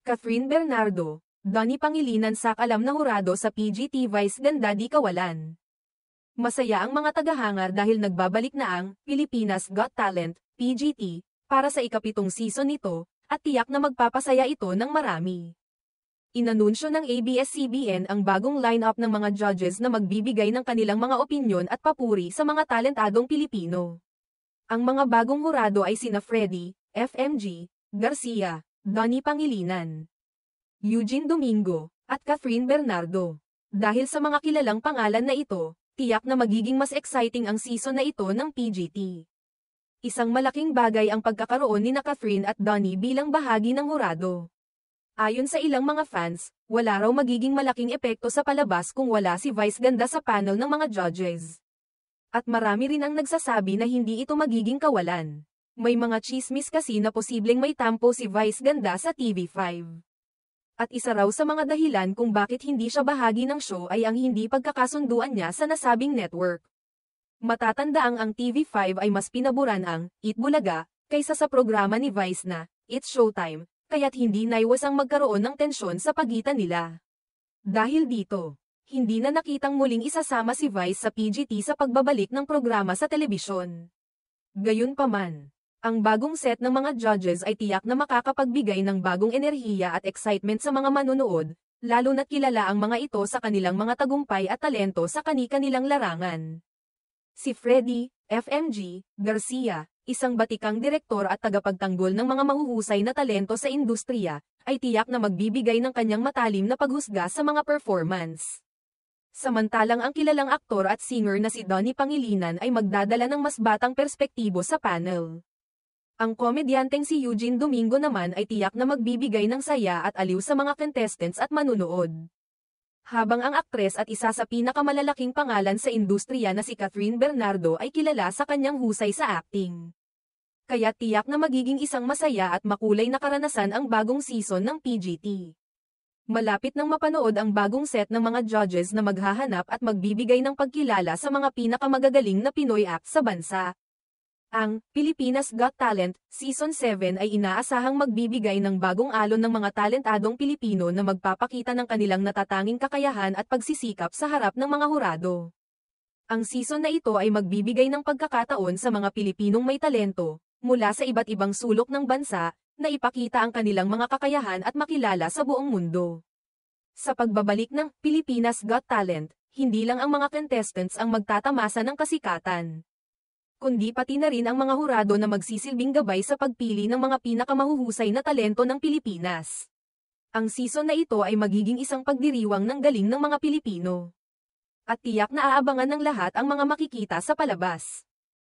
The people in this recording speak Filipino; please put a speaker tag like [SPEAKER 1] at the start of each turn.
[SPEAKER 1] Catherine Bernardo, Donnie Pangilinan sak alam na hurado sa PGT Vice Ganda di kawalan. Masaya ang mga tagahangar dahil nagbabalik na ang Pilipinas Got Talent, PGT, para sa ika-7 season nito, at tiyak na magpapasaya ito ng marami. Inanunsyo ng ABS-CBN ang bagong lineup ng mga judges na magbibigay ng kanilang mga opinyon at papuri sa mga talentadong Pilipino. Ang mga bagong hurado ay sina Freddy, FMG, Garcia, Donnie Pangilinan, Eugene Domingo, at Catherine Bernardo. Dahil sa mga kilalang pangalan na ito, tiyak na magiging mas exciting ang season na ito ng PGT. Isang malaking bagay ang pagkakaroon ni Catherine at Donnie bilang bahagi ng hurado. Ayon sa ilang mga fans, wala raw magiging malaking epekto sa palabas kung wala si Vice Ganda sa panel ng mga judges. At marami rin ang nagsasabi na hindi ito magiging kawalan. May mga chismis kasi na posibleng may tampo si Vice Ganda sa TV5. At isa raw sa mga dahilan kung bakit hindi siya bahagi ng show ay ang hindi pagkakasunduan niya sa nasabing network. Matatandaang ang TV5 ay mas pinaboran ang Eat Bulaga kaysa sa programa ni Vice na It's Showtime, kaya't hindi naiwas ang magkaroon ng tensyon sa pagitan nila. Dahil dito, hindi na nakitang muling isasama si Vice sa PGT sa pagbabalik ng programa sa telebisyon. Gayunpaman, ang bagong set ng mga judges ay tiyak na makakapagbigay ng bagong enerhiya at excitement sa mga manonood, lalo na't kilala ang mga ito sa kanilang mga tagumpay at talento sa kani-kanilang larangan. Si Freddy, FMG, Garcia, isang batikang direktor at tagapagtanggol ng mga mahuhusay na talento sa industriya, ay tiyak na magbibigay ng kanyang matalim na paghusga sa mga performance. Samantalang ang kilalang aktor at singer na si Donnie Pangilinan ay magdadala ng mas batang perspektibo sa panel. Ang komedyanteng si Eugene Domingo naman ay tiyak na magbibigay ng saya at aliw sa mga contestants at manunood. Habang ang aktres at isa sa pinakamalalaking pangalan sa industriya na si Catherine Bernardo ay kilala sa kanyang husay sa acting. Kaya tiyak na magiging isang masaya at makulay na karanasan ang bagong season ng PGT. Malapit nang mapanood ang bagong set ng mga judges na maghahanap at magbibigay ng pagkilala sa mga pinakamagagaling na Pinoy act sa bansa. Ang Pilipinas Got Talent Season 7 ay inaasahang magbibigay ng bagong alon ng mga talentadong Pilipino na magpapakita ng kanilang natatanging kakayahan at pagsisikap sa harap ng mga hurado. Ang season na ito ay magbibigay ng pagkakataon sa mga Pilipinong may talento, mula sa iba't ibang sulok ng bansa, na ipakita ang kanilang mga kakayahan at makilala sa buong mundo. Sa pagbabalik ng Pilipinas Got Talent, hindi lang ang mga contestants ang magtatamasa ng kasikatan, kundi pati na rin ang mga hurado na magsisilbing gabay sa pagpili ng mga pinakamahuhusay na talento ng Pilipinas. Ang season na ito ay magiging isang pagdiriwang ng galing ng mga Pilipino. At tiyak na aabangan ng lahat ang mga makikita sa palabas.